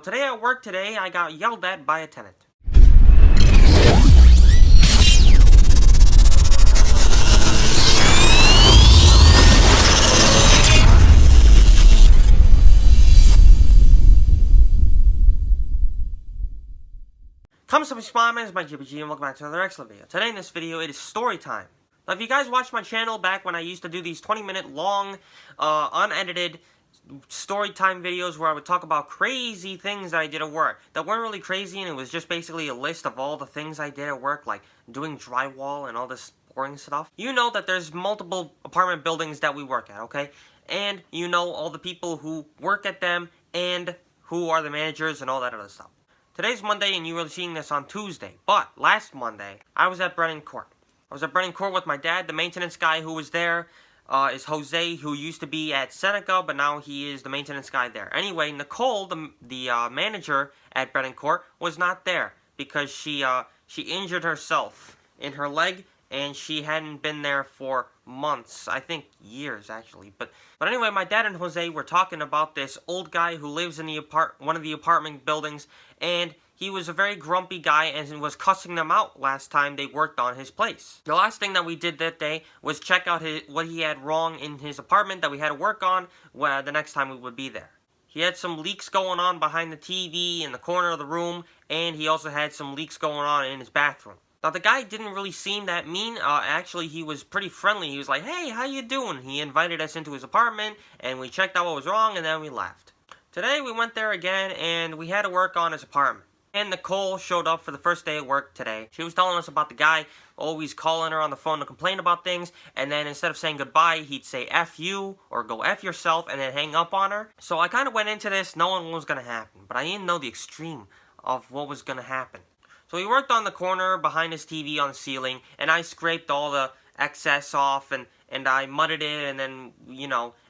Today at work I got yelled at by a tenant. What's up, Spawn? It's my GBG and welcome back to another excellent video. Today in this video, it is story time. Now, if you guys watched my channel back when I used to do these 20-minute long, unedited story time videos where I would talk about crazy things that I did at work that weren't really crazy, and it was just basically a list of all the things I did at work, like doing drywall and all this boring stuff. You know that there's multiple apartment buildings that we work at, okay? And you know all the people who work at them and who are the managers and all that other stuff. Today's Monday, and you were seeing this on Tuesday. But last Monday, I was at Brennan Court. I was at Brennan Court with my dad. The maintenance guy who was there is Jose, who used to be at Seneca, but now he is the maintenance guy there. Anyway, Nicole, the manager at Brennan Court, was not there because she injured herself in her leg, and she hadn't been there for months. I think years, actually. But anyway, my dad and Jose were talking about this old guy who lives in one of the apartment buildings, and he was a very grumpy guy and was cussing them out last time they worked on his place. The last thing that we did that day was check out what he had wrong in his apartment that we had to work on the next time we would be there. He had some leaks going on behind the TV in the corner of the room, and he also had some leaks going on in his bathroom. Now, the guy didn't really seem that mean. Actually, he was pretty friendly. He was like, "Hey, how you doing?" He invited us into his apartment, and we checked out what was wrong, and then we left. Today, we went there again, and we had to work on his apartment. And Nicole showed up for the first day of work today. She was telling us about the guy always calling her on the phone to complain about things, and then instead of saying goodbye, he'd say F you, or go F yourself, and then hang up on her. So I kind of went into this knowing what was going to happen, but I didn't know the extreme of what was going to happen. So he worked on the corner behind his TV on the ceiling, and I scraped all the excess off, and I mudded it, and then,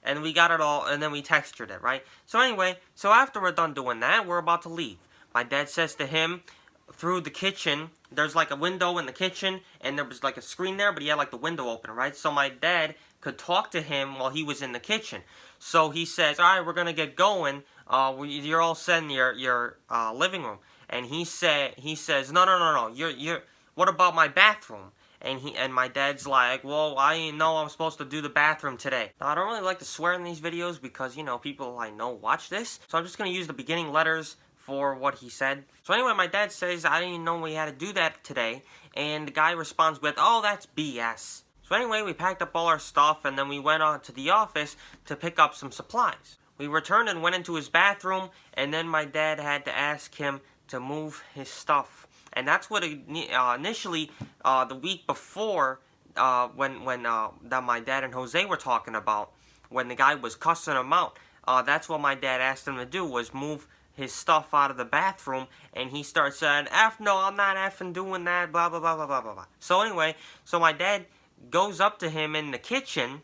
and we got it all, and then we textured it, right? So anyway, after we're done doing that, we're about to leave. My dad says to him, through the kitchen, there's like a window in the kitchen, and there was like a screen there, but he had like the window open, right? So my dad could talk to him while he was in the kitchen. So he says, "All right, we're gonna get going. You're all set in your living room." And he says, no, you're, what about my bathroom? And my dad's like, "Well, I didn't know I'm supposed to do the bathroom today." Now, I don't really like to swear in these videos because, people I know watch this. So I'm just going to use the beginning letters for what he said. So anyway, my dad says, "I didn't know we had to do that today." And the guy responds with, "Oh, that's BS." So anyway, we packed up all our stuff, and then we went on to the office to pick up some supplies. We returned and went into his bathroom, and then my dad had to ask him to move his stuff. And that's what initially the week before when that my dad and Jose were talking about, when the guy was cussing him out, that's what my dad asked him to do, was move his stuff out of the bathroom. And he starts saying, no, I'm not effing doing that, blah blah blah blah blah blah. So anyway, my dad goes up to him in the kitchen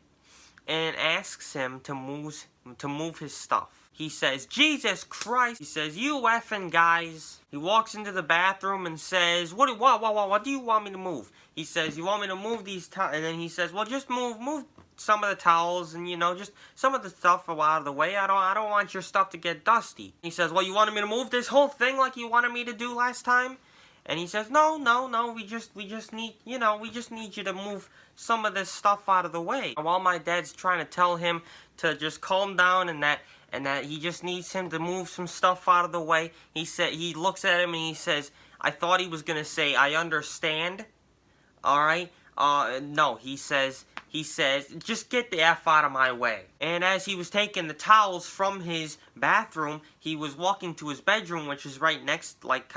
and asks him to move his stuff. He says, "Jesus Christ." He says, "You effing guys." He walks into the bathroom and says, what do you want me to move?" He says, "You want me to move these towels?" And then he says, "Well, just move some of the towels and, just some of the stuff out of the way. I don't want your stuff to get dusty." He says, "Well, you wanted me to move this whole thing like you wanted me to do last time?" And he says, No, we just need you to move some of this stuff out of the way." While my dad's trying to tell him to just calm down and that he just needs him to move some stuff out of the way, he looks at him and he says, I thought he was gonna say, "I understand." Alright? No, he says, "Just get the F out of my way." And as he was taking the towels from his bathroom, he was walking to his bedroom, which is right next, like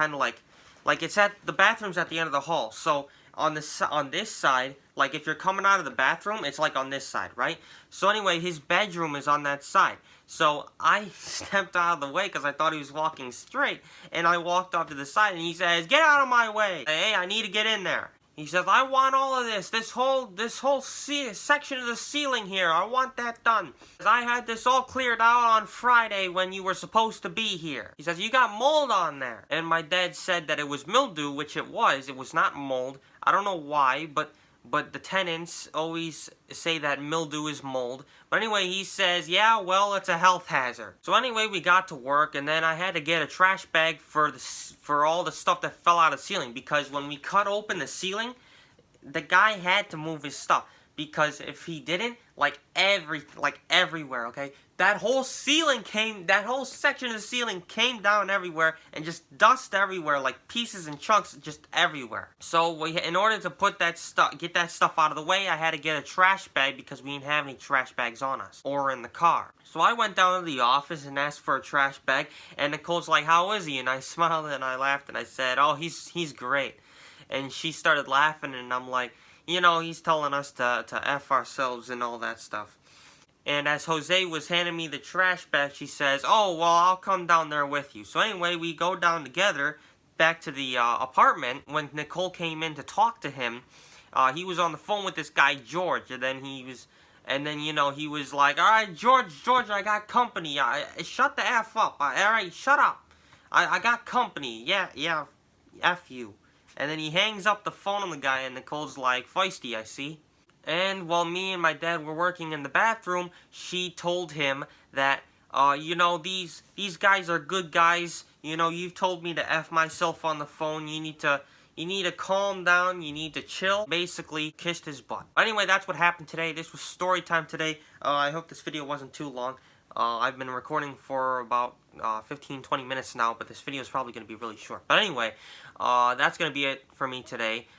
it's at the bathroom's at the end of the hall. So on this side, like if you're coming out of the bathroom, it's like on this side, right? So anyway, his bedroom is on that side. So I stepped out of the way because I thought he was walking straight, and I walked off to the side, and he says, "Get out of my way. Hey, I need to get in there." He says, "I want all of this whole section of the ceiling here. I want that done. I had this all cleared out on Friday when you were supposed to be here." He says, "You got mold on there." And my dad said that it was mildew, which it was. It was not mold. I don't know why, but but the tenants always say that mildew is mold. But anyway, he says, yeah, well, it's a health hazard. So anyway, we got to work, and then I had to get a trash bag for all the stuff that fell out of the ceiling, because when we cut open the ceiling, the guy had to move his stuff, because if he didn't, like everywhere, okay, that whole section of the ceiling came down everywhere, and just dust everywhere, like pieces and chunks just everywhere. So in order to get that stuff out of the way, I had to get a trash bag, because we didn't have any trash bags on us or in the car. So I went down to the office and asked for a trash bag, and Nicole's like, "How is he?" And I smiled and I laughed and I said, "Oh, he's great." And she started laughing, and I'm like, you know, he's telling us to F ourselves and all that stuff. And as Jose was handing me the trash bag, she says, "Oh, well, I'll come down there with you." So anyway, we go down together back to the apartment. When Nicole came in to talk to him, he was on the phone with this guy, George, and then he was like, "All right, George, I got company. Shut the F up. All right, shut up. I got company. Yeah, F you." And then he hangs up the phone on the guy, and Nicole's like, "Feisty, I see." And while me and my dad were working in the bathroom, she told him that, you know, these guys are good guys. You know, you've told me to F myself on the phone. You need to calm down. You need to chill. Basically, kissed his butt. Anyway, that's what happened today. This was story time today. I hope this video wasn't too long. I've been recording for about 15-20 minutes now, but this video is probably going to be really short. But anyway, that's going to be it for me today.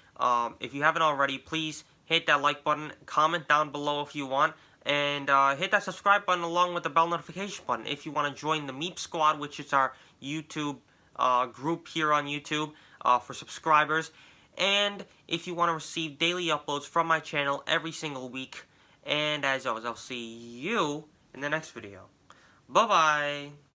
If you haven't already, please hit that like button, comment down below if you want, and hit that subscribe button along with the bell notification button if you want to join the Meep Squad, which is our YouTube group here on YouTube for subscribers. And if you want to receive daily uploads from my channel every single week. And as always, I'll see you in the next video. Bye-bye.